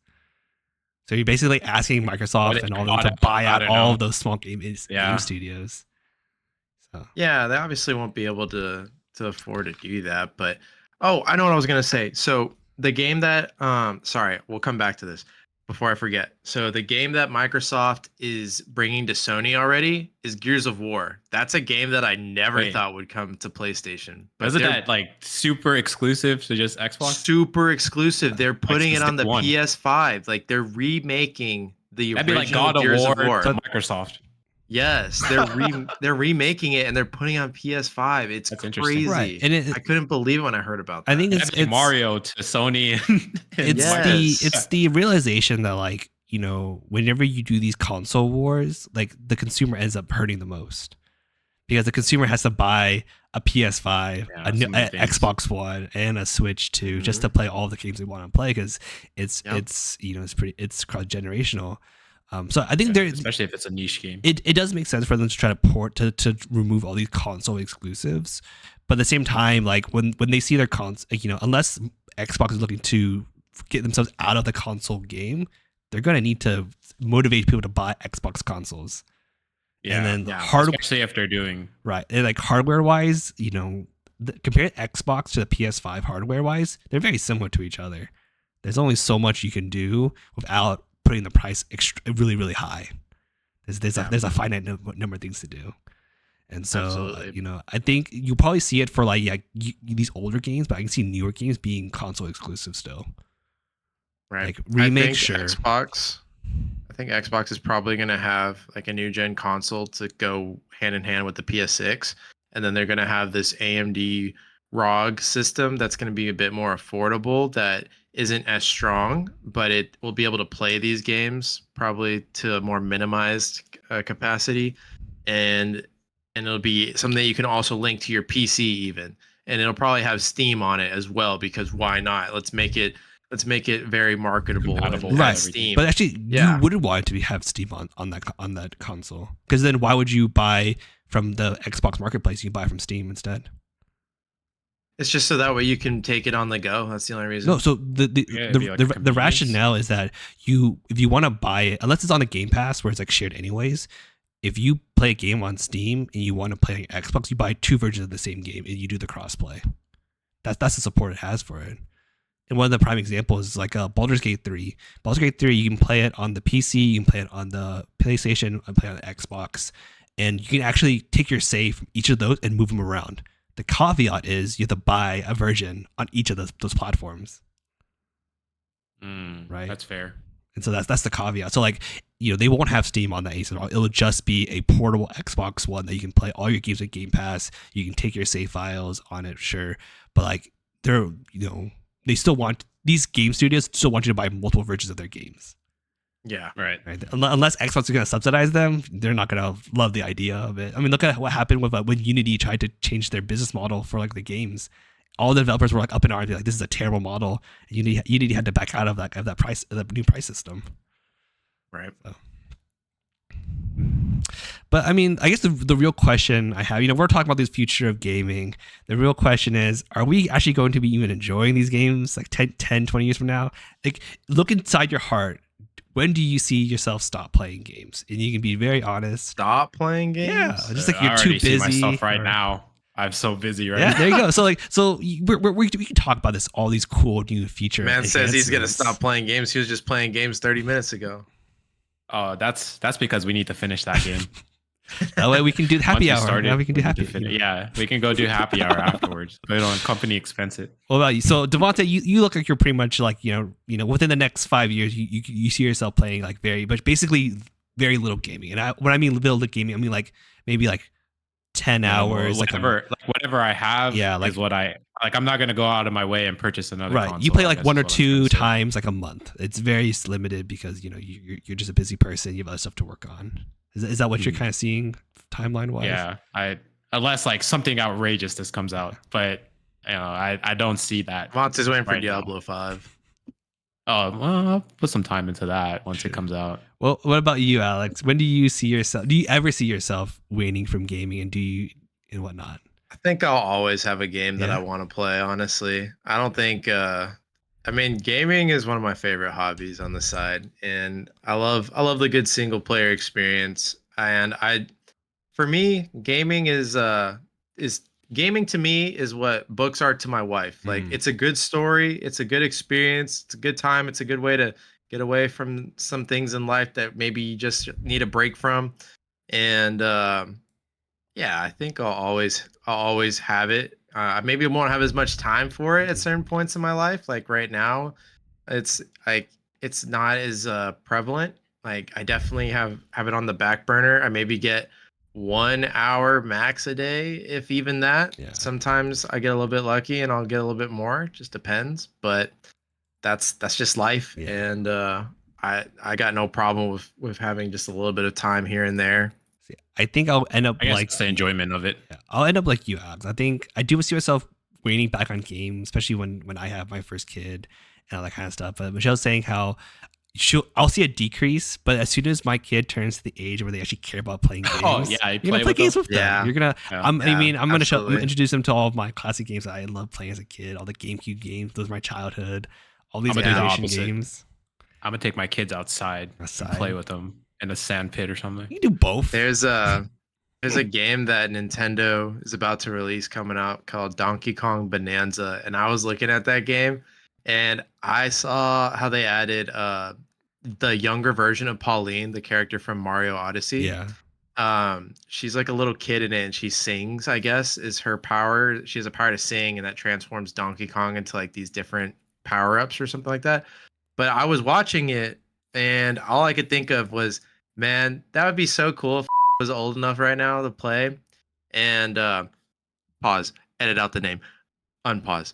So you're basically asking Microsoft and all them to buy out all of those small game studios. So yeah, they obviously won't be able to afford to do that. But I know what I was gonna say. So the game that sorry, we'll come back to this before I forget. So the game that Microsoft is bringing to Sony already is Gears of War. That's a game that I never thought would come to PlayStation. But isn't that like super exclusive to just Xbox? Super exclusive. They're putting it on the PS5. Like they're remaking the That'd original be like Gears of War to Microsoft. Yes, they're remaking it and they're putting it on PS5. It's crazy. Right. And I couldn't believe it when I heard about that. I think it's Mario to Sony. It's the realization that like, you know, whenever you do these console wars, like the consumer ends up hurting the most. because the consumer has to buy a PS5, Yeah, a so many things. Xbox One, and a Switch 2 just Mhm. to play all the games they want to play because it's Yep. it's cross generational. So I think Yeah, there especially if it's a niche game. it does make sense for them to try to port to remove all these console exclusives, but at the same time, like when they see their unless Xbox is looking to get themselves out of the console game, they're gonna need to motivate people to buy Xbox consoles. Yeah, And then yeah, especially if they're doing right, and like hardware wise, compare Xbox to the PS5 hardware wise, they're very similar to each other. There's only so much you can do without putting the price really really high. There's a finite number of things to do. And so, Absolutely. I think you probably see it for like these older games, but I can see newer games being console exclusive still. Right. Like remake, sure. I think Xbox is probably going to have like a new gen console to go hand in hand with the PS6, and then they're going to have this AMD ROG system that's going to be a bit more affordable that isn't as strong, but it will be able to play these games probably to a more minimized capacity, and it'll be something that you can also link to your PC even, and it'll probably have Steam on it as well because why not? Let's make it very marketable Compatible and with have everything. Steam. But actually, Yeah. you wouldn't want it to have Steam on that console, because then why would you buy from the Xbox Marketplace? You buy from Steam instead. It's just so that way you can take it on the go. That's the only reason. No, so Yeah, it'd be like the convenience. rationale is that if you want to buy it, unless it's on a Game Pass where it's like shared anyways, if you play a game on Steam and you want to play on Xbox, you buy two versions of the same game and you do the crossplay. That's the support it has for it. And one of the prime examples is like Baldur's Gate 3. Baldur's Gate 3, you can play it on the PC, you can play it on the PlayStation, and play it on the Xbox, and you can actually take your save from each of those and move them around. The caveat is you have to buy a version on each of those platforms. Right. That's fair. And so that's the caveat. So like, they won't have Steam on the Ace at all. It'll just be a portable Xbox One that you can play all your games with Game Pass. You can take your save files on it, sure. But like they still want, these game studios still want you to buy multiple versions of their games. Yeah. Right. Unless Xbox is going to subsidize them, they're not going to love the idea of it. I mean, look at what happened with when Unity tried to change their business model for like the games. All the developers were like up in arms, like this is a terrible model. And Unity had to back out of that new price system. Right. So. But I mean, I guess the real question I have, we're talking about this future of gaming. The real question is, are we actually going to be even enjoying these games like 10, 20 years from now? Like, look inside your heart. When do you see yourself stop playing games? And you can be very honest. Stop playing games? Yeah, just like I you're too already see busy. myself right now. I'm so busy right Yeah, now. there you go. So we can talk about this, all these cool new feature. Man says he's gonna enhancements. stop playing games. He was just playing games 30 minutes ago. Oh, that's because we need to finish that game. That way we can do happy Once hour. started, Now we can do need happy. to yeah, we can go do happy hour afterwards. We don't company expense it. What about you? So Devante, you look like you're pretty much like within the next 5 years, you see yourself playing like basically very little gaming. And when I mean little gaming, I mean like maybe like 10 hours, whatever I have. Yeah, is what I like. I'm not gonna go out of my way and purchase another. Right, console, you play I like guess one or is what I'm trying two to say. times like a month. It's very limited because you're just a busy person. You have other stuff to work on. Is that what you're kind of seeing timeline wise? Yeah, unless like something outrageous this comes out, but I don't see that. Devontae's waiting for Right now. Diablo 5. Oh, well, I'll put some time into that once it comes out. Well, what about you, Alex? When do you see yourself? Do you ever see yourself waning from gaming, and whatnot? I think I'll always have a game that Yeah. I want to play, honestly. I don't think gaming is one of my favorite hobbies on the side, and I love the good single player experience. And for me, gaming is gaming to me is what books are to my wife. Like it's a good story, it's a good experience, it's a good time, it's a good way to get away from some things in life that maybe you just need a break from. And yeah, I think I'll always have it. Maybe I won't have as much time for it at certain points in my life. Like right now, it's not as prevalent. Like I definitely have it on the back burner. I maybe get 1 hour max a day, if even that. Yeah. Sometimes I get a little bit lucky and I'll get a little bit more. Just depends. But that's just life. Yeah. And I got no problem with having just a little bit of time here and there. I think I'll end up I guess like it's the enjoyment of it. yeah, I'll end up like you, Abs. I think I do see myself waiting back on games, especially when I have my first kid and all that kind of stuff. But Michelle's saying how I'll see a decrease, but as soon as my kid turns to the age where they actually care about playing games, Oh yeah, I you're gonna play games with them. Yeah. You're gonna. Yeah. I'm gonna I'm gonna absolutely. introduce them to all of my classic games that I love playing as a kid. All the GameCube games, those are my childhood. All these I'm gonna do the generation opposite. games. I'm gonna take my kids outside and play with them in a sand pit or something. You can do both. There's a game that Nintendo is about to release coming out called Donkey Kong Bonanza, and I was looking at that game, and I saw how they added the younger version of Pauline, the character from Mario Odyssey. Yeah. She's like a little kid in it, and she sings. I guess is her power. She has a power to sing, and that transforms Donkey Kong into like these different power ups or something like that. But I was watching it, and all I could think of was, man, that would be so cool if I was old enough right now to play. And pause, edit out the name, unpause.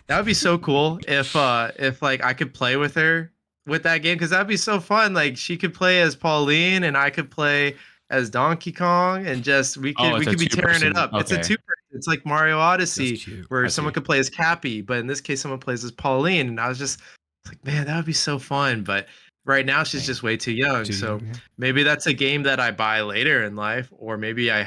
That would be so cool if like I could play with her with that game, because that'd be so fun. Like she could play as Pauline, and I could play as Donkey Kong, and just we could be tearing it up. Okay. It's a two. It's like Mario Odyssey, cute. where I someone see. could play as Cappy, but in this case, someone plays as Pauline, and I was just like, man, that would be so fun. But right now, she's Dang. just way too young. Too So young, yeah. maybe that's a game that I buy later in life, or maybe I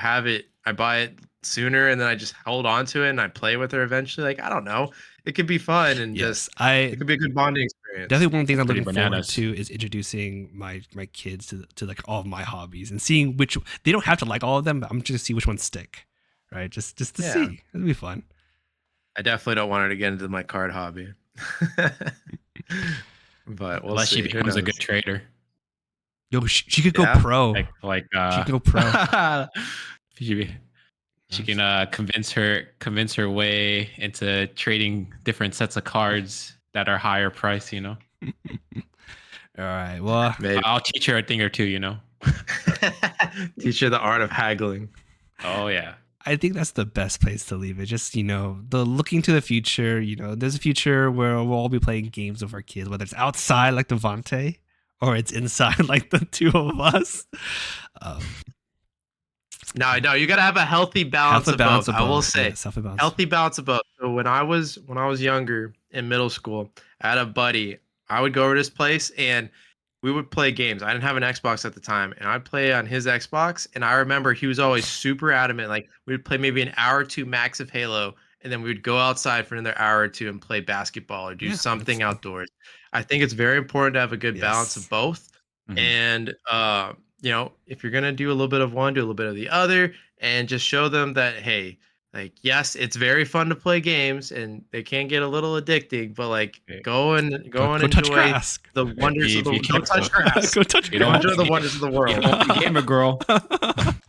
buy it sooner, and then I just hold on to it and I play with her eventually. Like, I don't know. It could be fun, and Yes, it could be a good bonding experience. definitely one of the things I'm Pretty looking forward bananas. to is introducing my kids to like all of my hobbies and seeing which they don't have to like all of them, but I'm just gonna see which ones stick, right? Just to Yeah. see. It'll be fun. I definitely don't want her to get into my card hobby. But we'll Unless see. she Who becomes a good knows? trader. Yo, she could go Yeah. pro. Like She could go pro. she can convince her way into trading different sets of cards that are higher price, you know. All right. Well, Maybe. I'll teach her a thing or two, you know. Teach her the art of haggling. Oh yeah. I think that's the best place to leave it. Just, the looking to the future, there's a future where we'll all be playing games with our kids, whether it's outside like Devante or it's inside like the two of us. No, you got to have a healthy balance of both. I will say, healthy balance of both. So when I was younger in middle school, I had a buddy. I would go over to his place and we would play games. I didn't have an Xbox at the time, and I'd play on his Xbox. And I remember he was always super adamant. Like we would play maybe an hour or two max of Halo, and then we would go outside for another hour or two and play basketball or do something outdoors. I think it's very important to have a good balance of both. Mhm. And if you're gonna do a little bit of one, do a little bit of the other, and just show them that, hey, like, yes, it's very fun to play games, and they can get a little addicting, but like go and touch enjoy grass. the wonders of the Be don't touch grass. Go touch You don't grass. Enjoy the wonders of the world. You don't be gamer girl.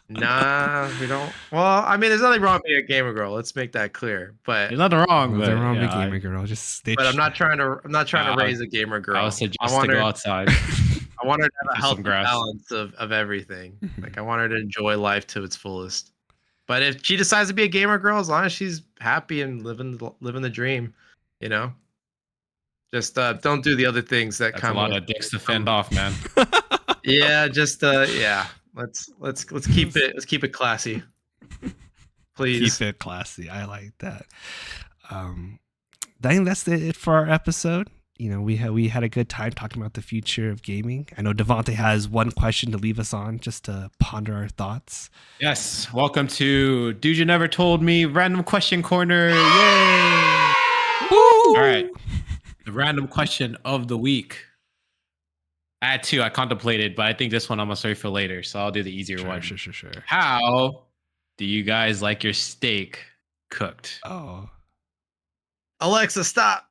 Nah, we don't. Well, I mean, there's nothing wrong with being a gamer girl. Let's make that clear. But There's nothing wrong, Nothing but wrong with yeah, gamer girl. Just stay. I'm not trying to raise a gamer girl. I would suggest I want to her. go outside. I want her to have a do some healthy grass. balance of everything. Like I want her to enjoy life to its fullest. But if she decides to be a gamer girl, as long as she's happy and living the dream, just don't do the other things that That's come a lot with. of dicks to fend off, man. Yeah, just yeah. Let's keep it classy, please. Keep it classy. I like that. I think that's it for our episode. We had a good time talking about the future of gaming. I know Devante has one question to leave us on, just to ponder our thoughts. Yes. Welcome to Dude You Never Told Me Random Question Corner. Yay! Woo! All right. The random question of the week. I had two I contemplated, but I think this one I'm gonna save for later, so I'll do the easier one. Sure. How do you guys like your steak cooked? Oh. Alexa, stop.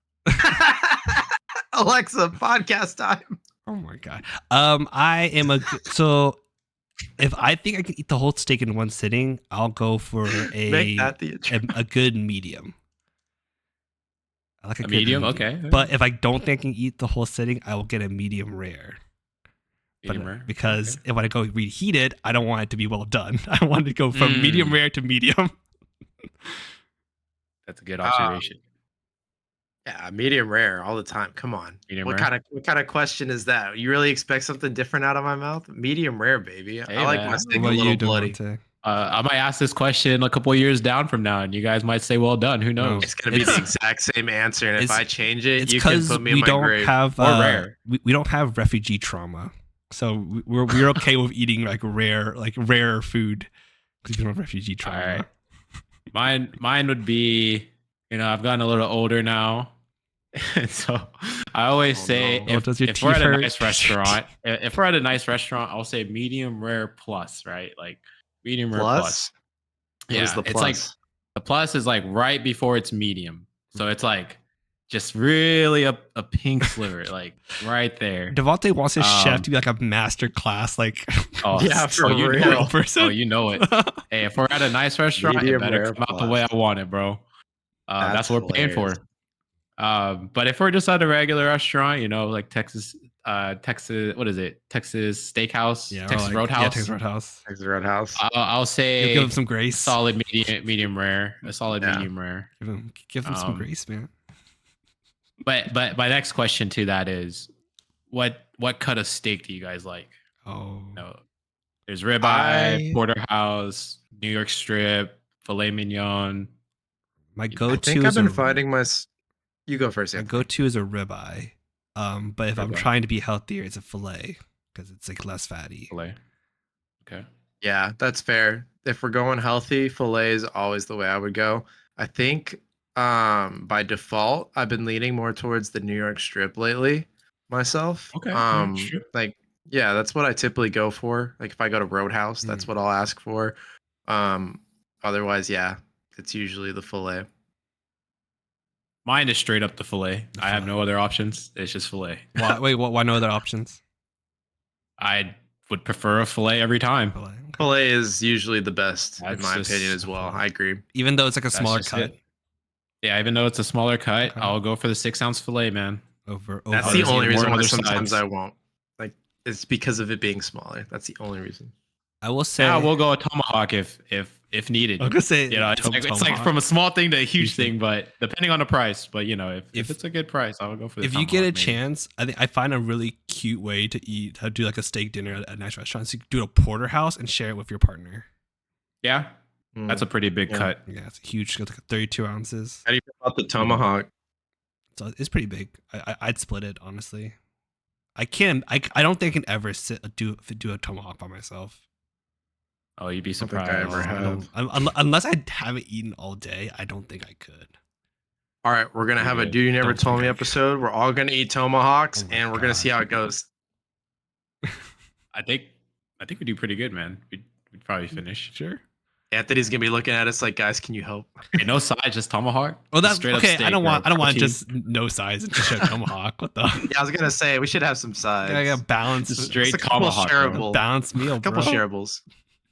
Alexa, podcast time. Oh my god. I am so if I think I can eat the whole steak in one sitting, I'll go for Make that the a good medium. I like a good medium, okay. But if I don't think I can eat the whole sitting, I will get a medium rare. Medium rare. Because Okay. if I go reheat it, I don't want it to be well done. I want it to go from medium rare to medium. That's a good observation. Yeah, medium rare all the time. Come on. Medium What rare. kind of question is that? You really expect something different out of my mouth? Medium rare, baby. I Hey like my man. What steak a about little you, bloody. Devante? I might ask this question a couple years down from now, and you guys might say, "Well done." Who knows? It's gonna be the exact same answer, and if It's- I change it, It's you can because put me in we my don't grave. have Or rare. we don't have refugee trauma, so we're okay with eating like rare food because we don't have refugee trauma. All right. Mine would be, I've gotten a little older now. And so I always say no. Does your if we're teeth at a hurt? nice restaurant, if we're at a nice restaurant, I'll say medium rare plus, right? Like medium rare plus. What is the It's like plus? the plus is like right before it's medium. So it's like just really a pink sliver, like right there. Devante wants his chef Um, to be like a master class, like Oh, Yeah, for you real. know it. person. Oh, you know it. Hey, if we're at a nice restaurant, Medium it better rare come out the way I plus. want it, bro. That's what we're paying hilarious. for. But if we're just at a regular restaurant, like Texas, what is it? Texas Steakhouse, Yeah, or Texas like- Roadhouse. Yeah, Texas Roadhouse. Texas Roadhouse. I'll say Give him some grace. solid medium rare, a solid Yeah. medium rare. Give him some grace, man. But my next question to that is, what cut of steak do you guys like? Oh, There's ribeye, I- porterhouse, New York strip, filet mignon. my I go-to think I've is been a finding You go first, my Anthony. go-to is a ribeye. But if I'm Ribeye. trying to be healthier, it's a fillet because it's like less fatty. Filet. Okay. Yeah, that's fair. If we're going healthy, filet is always the way I would go. I think by default, I've been leaning more towards the New York strip lately myself. Okay, New York strip. Like yeah, that's what I typically go for. Like if I go to Roadhouse, that's what I'll ask for. Otherwise, yeah, it's usually the filet. Mine is straight up the filet. I have no other options. It's just filet. Why no other options? I would prefer a filet every time. Fillet. Okay. Filet is usually the best in That's my just opinion as well. filet. I agree. Even though it's like a That's smaller just cut. it. Yeah, even though it's a smaller cut, Okay. I'll go for the 6-ounce filet, man. Over. That's Oh, the there's only even more reason why other sometimes sides. I won't. Like it's because of it being smaller. That's the only reason. I will say. Yeah, we'll go a tomahawk if needed. I'm gonna say. It's like from a small thing to a huge thing, but depending on the price. But if it's a good price, I'll go for the If you get a tomahawk, maybe. chance, I find a really cute way to eat, how to do like a steak dinner at a nice restaurant. So you do a porterhouse and share it with your partner. Yeah, that's a pretty big Yeah. cut. Yeah, it's huge. It's like 32 ounces. How do you feel about the tomahawk? So it's pretty big. I'd split it honestly. I don't think I can ever do a tomahawk by myself. Oh, you'd be don't think I surprised. ever have. Unless I haven't eaten all day, I don't think I could. All right, we're gonna have a Pretty "Do You Never Don't Told think Me" I episode. We're all gonna eat tomahawks, Oh my and we're gonna see God. how it goes. I think we do pretty good, man. We'd probably finish. Sure. Anthony's gonna be looking at us like, "Guys, can you help?" Hey, no side, just tomahawk. Oh, that's Just straight up okay. steak, I don't want bro. Protein. just no size and just a tomahawk. What the? Yeah, I was gonna say we should have some sides. I got balance. Just straight It's a couple tomahawk, bro. shareable. Balanced meal. A couple bro. shareables.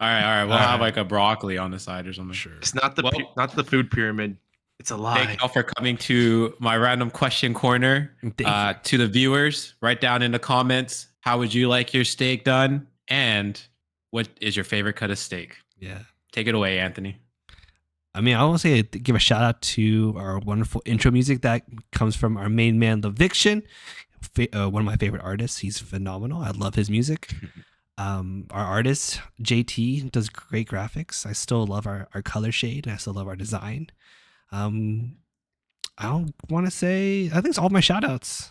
All right. We'll All have right. like a broccoli on the side or something. Sure. It's not the Well- not the food pyramid. It's a lie. Thank y'all for coming to my random question corner. Thank you. To the viewers, write down in the comments, how would you like your steak done? And what is your favorite cut of steak? Yeah. Take it away, Anthony. I mean, I want to say give a shout out to our wonderful intro music that comes from our main man, Leviction, one of my favorite artists. He's phenomenal. I love his music. Our artist, JT, does great graphics. I still love our color shade, and I still love our design. I don't want to say, I think it's all my shout outs.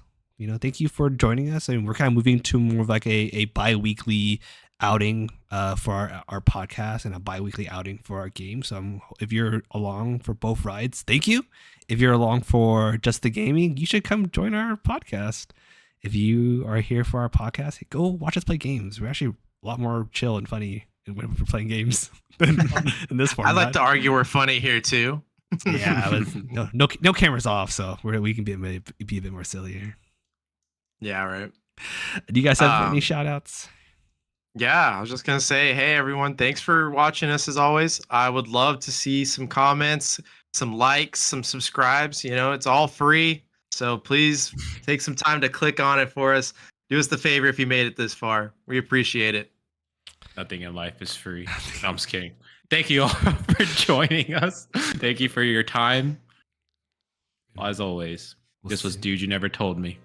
Thank you for joining us. I mean, we're kind of moving to more of like a bi-weekly outing for our podcast and a bi-weekly outing for our game. So if you're along for both rides, thank you. If you're along for just the gaming, you should come join our podcast. If you are here for our podcast, go watch us play games. We're actually a lot more chill and funny when we're playing games than in this I format. like to argue we're funny here too. Yeah, no cameras off, so we can be a bit more sillier. Yeah, right. Do you guys have any Um, shout outs? Yeah, I was just gonna say, hey everyone, thanks for watching us as always. I would love to see some comments, some likes, some subscribes. It's all free. So please take some time to click on it for us. Do us the favor if you made it this far. We appreciate it. Nothing in life is free. No, I'm just kidding. Thank you all for joining us. Thank you for your time. As always. This was Dude You Never Told Me.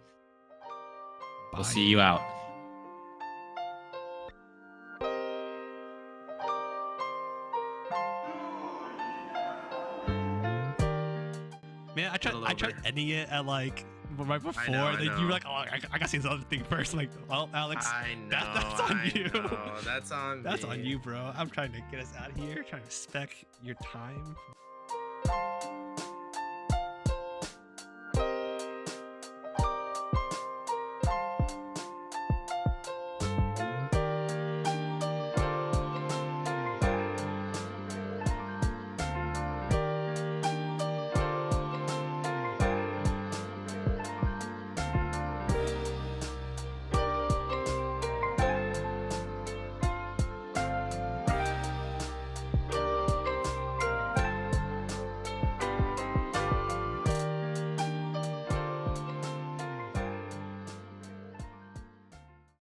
We'll see you out. Man, I tried ending it at like right before. Then you were like, "Oh, I gotta say this other thing first." Like, well, Alex, I know, that's on you. That's on That's me. on you, bro. I'm trying to get us out of here. Trying to spec your time.